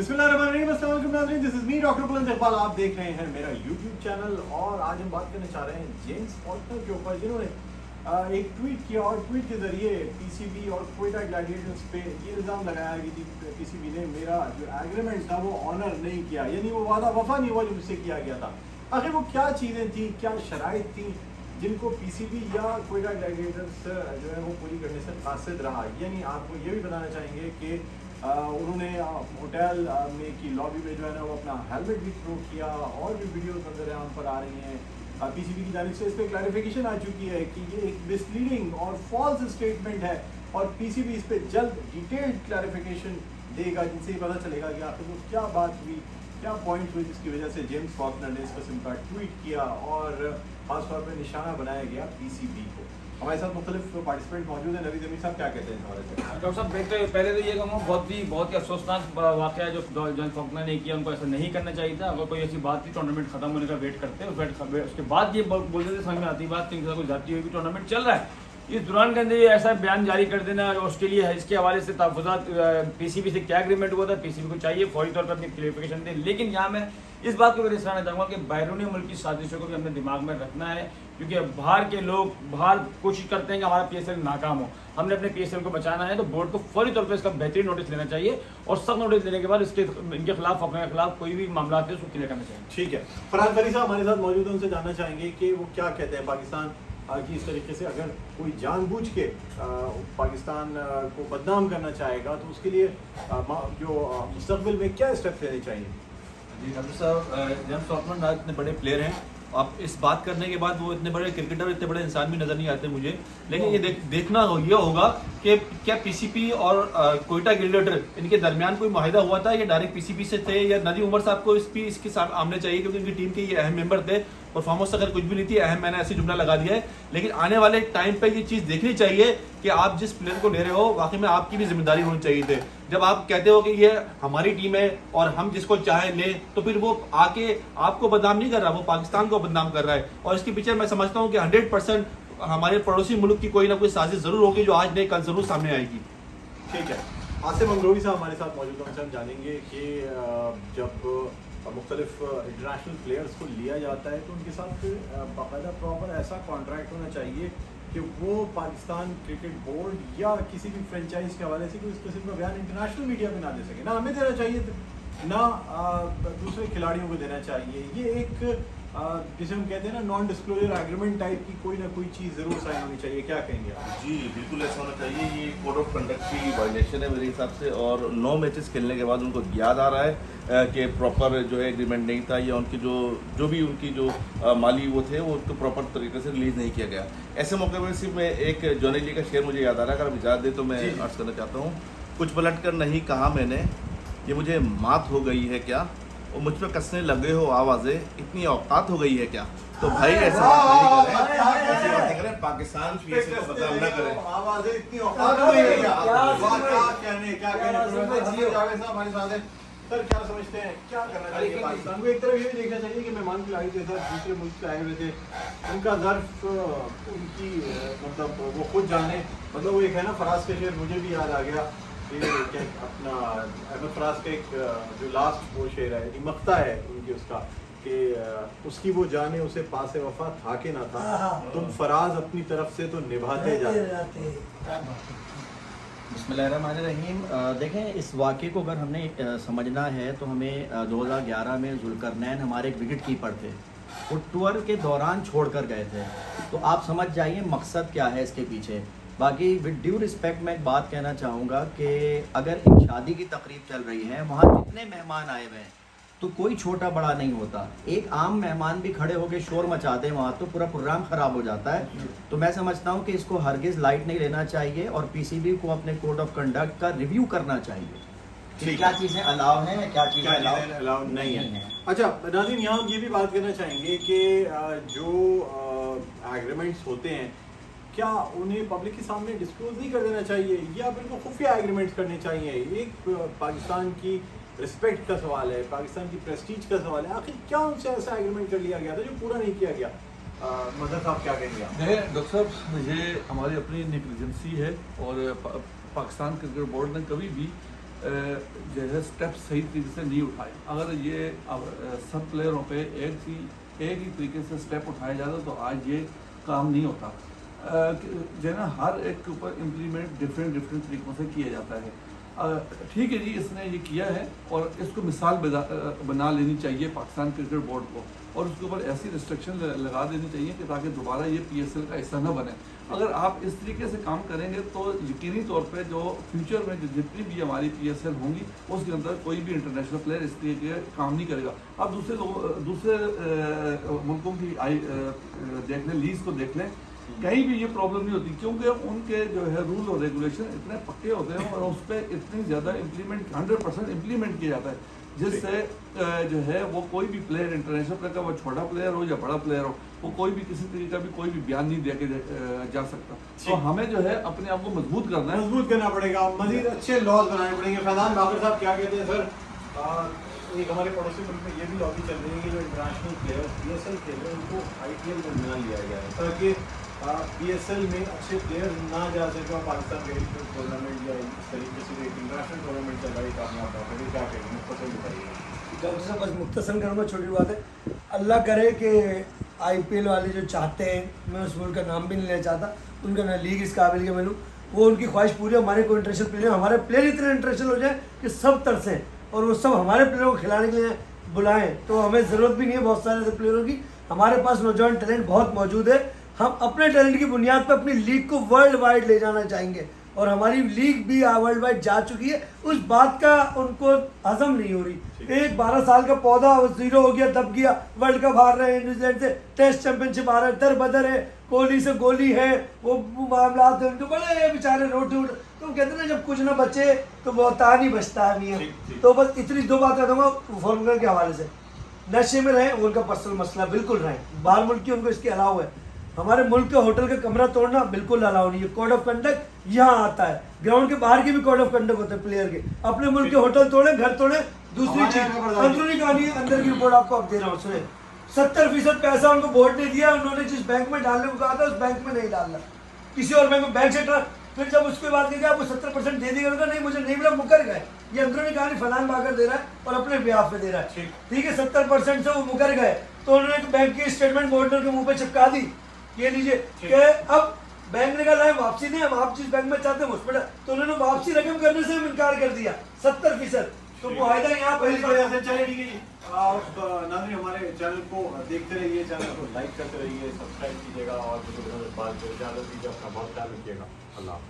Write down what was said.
बिस्मिल्लाहिर्रहमानिर्रहीम, this is me doctor बुलंद इकबाल। आप देख रहे हैं मेरा यूट्यूब चैनल और आज हम बात करने चाह रहे हैं जेम्स फॉल्कनर के ऊपर, जिन्होंने एक ट्वीट किया और ट्वीट के जरिए पीसीबी और क्वेटा ग्लैडिएटर्स पे ये इल्ज़ाम लगाया कि पीसीबी ने मेरा जो एग्रीमेंट था वो ऑनर नहीं किया, यानी वो वादा वफा नहीं हुआ जो मुझसे किया गया था। आखिर वो क्या चीज़ें थी, क्या शराइत थी जिनको पीसीबी या क्वेटा ग्लैडिएटर्स जो है वो पूरी करने से कासिद रहा। यानी आपको ये भी बताना चाहेंगे कि उन्होंने होटल में की लॉबी में जो है ना वो अपना हेलमेट भी थ्रो किया और भी वीडियोस नजर आम पर आ रही हैं। पीसीबी की जानिब से इस पर क्लैरिफिकेशन आ चुकी है कि ये एक मिसलीडिंग और फॉल्स स्टेटमेंट है और पीसीबी इस पर जल्द डिटेल्ड क्लैरिफिकेशन देगा, जिनसे पता चलेगा कि आखिर वो क्या बात हुई, क्या पॉइंट हुई जिसकी वजह से जेम्स फॉल्कनर ने इस किस्म का ट्वीट किया और खासतौर पर निशाना बनाया गया पीसीबी को। हमारे साथ मुख्तलिफ पार्टिसिपेंट मौजूद हैं। नवीद अमीर साहब क्या कहते हैं इस हवाले से? डॉक्टर साहब देखते पहले तो ये कहूँगा बहुत ही अफसोसनाक वाक़या है जो जेम्स फॉल्कनर ने किया। उनको ऐसा नहीं करना चाहिए था। अगर कोई ऐसी बात थी टूर्नामेंट खत्म होने का वेट करते उसके बाद ये बोलते थे, समझ में आती बात कि कोई जाती हुई भी टूर्नामेंट चल रहा है, इस दौरान के अंदर ये ऐसा बयान जारी कर देना ऑस्ट्रेलिया है, इसके हवाले से तहफ़्फ़ुज़ात पीसीबी से क्या एग्रीमेंट हुआ था, पीसीबी को चाहिए फौरी तौर पर अपनी क्लेरिफिकेशन दे। लेकिन यहाँ मैं इस बात को भी रिसाना चाहूँगा कि बैरूनी मुल्क की साजिशों को भी अपने दिमाग में रखना है, क्योंकि बाहर के लोग बाहर कोशिश करते हैं कि हमारा पीएसएल नाकाम हो। हमने अपने पीएसएल को बचाना है तो बोर्ड को फौरी तौर पर इसका बेहतरीन नोटिस लेना चाहिए और सख्त नोटिस लेने के बाद इनके खिलाफ अपने खिलाफ कोई भी मामला है उसको क्लियर करना चाहिए। ठीक है, फरहान फरी साहब हमारे साथ मौजूद हैं, उनसे जानना चाहेंगे कि वो क्या कहते हैं पाकिस्तान की इस तरीके से अगर कोई जानबूझ के पाकिस्तान को बदनाम करना चाहेगा तो उसके लिए जो मुस्तकबिल में क्या स्टेप लेने चाहिए? जी डॉक्टर साहब, जेम्स फॉल्कनर आज इतने बड़े प्लेयर हैं, आप इस बात करने के बाद वो इतने बड़े क्रिकेटर इतने बड़े इंसान भी नज़र नहीं आते मुझे। लेकिन ये देखना ये होगा कि क्या पीसीबी और क्वेटा ग्लैडिएटर इनके दरमियान कोई माहिदा हुआ था या डायरेक्ट पीसीबी से थे, या नदीम उमर साहब को इसके साथ आमने चाहिए क्योंकि उनकी टीम के ये अहम मेंबर थे। परफॉर्मेंस अगर कुछ भी नहीं थी, अहम मैंने ऐसी जुमला लगा दिया है। लेकिन आने वाले टाइम पे ये चीज़ देखनी चाहिए कि आप जिस प्लेयर को ले रहे हो वाकई में आपकी भी जिम्मेदारी होनी चाहिए थे। जब आप कहते हो कि ये हमारी टीम है और हम जिसको चाहे ले, तो फिर वो आके आपको बदनाम नहीं कर रहा, वो पाकिस्तान को बदनाम कर रहा है। और इसके पीछे मैं समझता हूँ कि 100% हमारे पड़ोसी मुल्क की कोई ना कोई साजिश जरूर होगी जो आज नहीं कल जरूर सामने आएगी। ठीक है, आसिम अंग्रोवी साहब हमारे साथ मौजूद हैं, उनसे हम जानेंगे कि जब मुख्तलिफ इंटरनेशनल प्लेयर्स को लिया जाता है तो उनके साथ बाकायदा प्रॉपर ऐसा कॉन्ट्रैक्ट होना चाहिए कि वो पाकिस्तान क्रिकेट बोर्ड या किसी भी फ्रेंचाइज के हवाले से कोई इस किस्म का बयान इंटरनेशनल मीडिया में ना दे सके, ना हमें देना चाहिए ना दूसरे खिलाड़ियों को देना चाहिए। ये एक जिसे हम कहते हैं ना नॉन डिस्क्लोजर एग्रीमेंट टाइप की कोई ना कोई चीज़ ज़रूर साइन होनी चाहिए। क्या कहेंगे आप? जी बिल्कुल ऐसा होना चाहिए। ये कोड ऑफ कंडक्ट की वायलेशन है मेरे हिसाब से, और 9 मैचेस खेलने के बाद उनको याद आ रहा है कि प्रॉपर जो है एग्रीमेंट नहीं था, या उनकी जो भी उनकी जो माली वो थे वो उनको प्रॉपर तरीके से रिलीज़ नहीं किया गया। ऐसे मौके पर सिर्फ मैं एक जॉनी ली का शेर मुझे याद आ रहा है, अगर आप इजाज़त दे तो मैं अर्ज करना चाहता हूँ। कुछ पलट कर नहीं कहा मैंने, ये मुझे मात हो गई है क्या, और मुझ पर कसने लगे हो आवाज़ें, इतनी औकात हो गई है क्या। तो भाई ऐसा बात नहीं करें, पाकिस्तान पीएसएल को बदनाम ना करें। आवाज़ें इतनी औकात हो गई है क्या? क्या कहने हमारे साथ है सर, क्या समझते हैं क्या करना चाहिए पाकिस्तान को? एक तरफ ये देखना चाहिए कि मेहमान खिलाड़ी के साथ दूसरे मुल्क से आए हुए थे, उनका ज़र्फ उनकी मतलब वो खुद जाने, मतलब वो एक है ना फराज का शेर मुझे भी याद आ गया कि अपना अहमद फराज का एक जो लास्ट वो शेर है मख्ता है उनकी उसका कि उसकी वो जाने उसे पास वफा था कि ना था, तुम फराज अपनी तरफ से तो निभाते जाते। बिस्मिल्लाहिर्रहमानिर्रहीम। देखें, इस वाक़े को अगर हमने समझना है तो हमें 2011 में जुल्करनैन हमारे एक विकेट कीपर थे, वो टूर के दौरान छोड़कर गए थे, तो आप समझ जाइए मकसद क्या है इसके पीछे। बाकी विद ड्यू रिस्पेक्ट मैं एक बात कहना चाहूँगा कि अगर एक शादी की तकरीब चल रही है, वहाँ जितने मेहमान आए हुए हैं तो कोई छोटा बड़ा नहीं होता। एक आम मेहमान भी खड़े होकर शोर मचा दें वहाँ तो पूरा प्रोग्राम ख़राब हो जाता है। तो मैं समझता हूँ कि इसको हरगिज़ लाइट नहीं लेना चाहिए और पीसीबी को अपने कोड ऑफ कंडक्ट का रिव्यू करना चाहिए कि क्या चीज़ें अलाउ हैं, क्या चीज़ें अलाउ नहीं है। अच्छा नाज़रीन, यहाँ हम ये भी बात करना चाहेंगे कि जो एग्रीमेंट्स होते हैं क्या उन्हें पब्लिक के सामने डिस्क्लोज नहीं कर देना चाहिए या बिल्कुल खुफिया एग्रीमेंट्स करने चाहिए? एक पाकिस्तान की रिस्पेक्ट का सवाल है, पाकिस्तान की प्रेस्टीज का सवाल है। आखिर क्या उनसे ऐसा एग्रीमेंट कर लिया गया था जो पूरा नहीं किया गया? मदद साहब क्या कहेंगे आप? डॉक्टर साहब, ये हमारी अपनी नेग्लिजेंसी है और पाकिस्तान क्रिकेट बोर्ड ने कभी भी जो है स्टेप सही तरीके से नहीं उठाए। अगर ये सब प्लेयरों पे एक ही तरीके से स्टेप उठाया जाता तो आज ये काम नहीं होता। जो है ना हर एक के ऊपर इम्प्लीमेंट डिफरेंट तरीक़ों से किया जाता है। ठीक है जी, इसने ये किया है और इसको मिसाल बना लेनी चाहिए पाकिस्तान क्रिकेट बोर्ड को, और उसके ऊपर ऐसी रिस्ट्रिक्शन लगा देनी चाहिए कि ताकि दोबारा ये PSL का हिस्सा न बने। अगर आप इस तरीके से काम करेंगे तो यकीनी तौर पे जो फ्यूचर में जितनी भी हमारी PSL होंगी उसके अंदर कोई भी इंटरनेशनल प्लेयर इस तरीके का काम नहीं करेगा। आप दूसरे मुल्कों की देख लें, लीज को देख लें, कहीं भी ये प्रॉब्लम नहीं होती, क्योंकि उनके जो है रूल और रेगुलेशन इतने पक्के होते हैं और उस पर इतनी ज़्यादा 100% इम्प्लीमेंट किया जाता है, जिससे जो है वो कोई भी प्लेयर, इंटरनेशनल प्लेयर का वो छोटा प्लेयर हो या बड़ा प्लेयर हो, वो कोई भी किसी तरीके का भी कोई भी बयान नहीं दे के जा सकता। तो हमें जो है अपने आप को मजबूत करना है, मजबूत करना पड़ेगा, मजीद अच्छे लॉज बनाने पड़ेंगे। फैजान बाबर साहब क्या कहते हैं सर? एक हमारे पड़ोसी मुल्क में ये भी लॉबी चल रही है कि जो इंटरनेशनल प्लेयर PSL खेल रहे हैं उनको IPL में ना लिया जाए, ताकि PSL में अच्छे प्लेयर ना जा सके और पाकिस्तान क्रिकेट टूर्नामेंट या इस तरीके से एक इंटरनेशनल टूर्नामेंट चल रहा है कामयाब हो सके। क्या कहेंगे, मुख्तसर बताइए। डॉक्टर साहब बस मुख्तसर करूँगा, छोटी बात है। अल्लाह करे कि IPL वाले जो चाहते हैं, मैं उस मुल्क का नाम भी नहीं लेना चाहता, उनका ना लीग इस काबिल के बनूँ, वो उनकी ख्वाहिश पूरी। हमारे कोई इंटरनेशनल प्लेयर, हमारे प्लेयर इतने इंटरनेशनल हो जाए कि सब तरसें और वो सब हमारे प्लेयरों को खिलाने के लिए बुलाएं, तो हमें ज़रूरत भी नहीं है बहुत सारे ऐसे प्लेयरों की। हमारे पास नौजवान टैलेंट बहुत मौजूद है। हम अपने टैलेंट की बुनियाद पर अपनी लीग को वर्ल्ड वाइड ले जाना चाहेंगे, और हमारी लीग भी वर्ल्ड वाइड जा चुकी है। उस बात का उनको हजम नहीं हो रही। एक 12 साल का पौधा 0 हो गया, दब गया, वर्ल्ड कप हार रहे हैं न्यूजीलैंड से, टेस्ट चैंपियनशिप आ रहा है, दर बदर है, कोहली से गोली है, वो मामला है उनके बड़े बेचारे रोटे उठ। तो कहते हैं ना, जब कुछ ना बचे तो बहुत ही बचता है नहीं। तो बस इतनी 2 बात कर दूंगा फॉर्मूला के हवाले से। नशे में रहें, उनका पर्सनल मसला, बिल्कुल रहें। बाहर मुल्क की उनको इसकी अलाव है। हमारे मुल्क के होटल का कमरा तोड़ना बिल्कुल अलाउ नहीं है। कोड ऑफ कंडक्ट यहाँ आता है, ग्राउंड के बाहर के भी कोड ऑफ कंडक्ट होते हैं प्लेयर के। अपने मुल्क के होटल तोड़े, घर तोड़े, दूसरी चीज अंदरूनी कहानी है, अंदर की रिपोर्ट आपको अब दे रहा हूँ, सुने। 70% पैसा उनको बोर्ड ने दिया, उन्होंने जिस बैंक में डालने को कहा था उस बैंक में नहीं डालना, किसी और बैंक से फिर जब उसके बाद क्या आपको 70% दे दिया, नहीं मुझे नहीं मिला, मुकर गए। ये अंदरूनी कहानी फलान बागर दे रहा है और अपने ब्याह पे दे रहा है, ठीक है। 70% से वो मुकर गए, तो उन्होंने बैंक की स्टेटमेंट गवर्नर के मुंह पे चिपका दी, ये लीजिए कि अब बैंक ने कहा वापसी नहीं, हम आप जिस बैंक में चाहते हैं उस पर, तो उन्होंने वापसी रकम करने से इनकार कर दिया 70%। तो मुआहिदा यहाँ पहली वजह से चले। ठीक है, आप नाज़रीन हमारे चैनल को देखते रहिए, चैनल को लाइक करते रहिए, सब्सक्राइब कीजिएगा और बात इजाज़त दीजिए, अपना बहुत ख्याल रखिएगा। अल्लाह।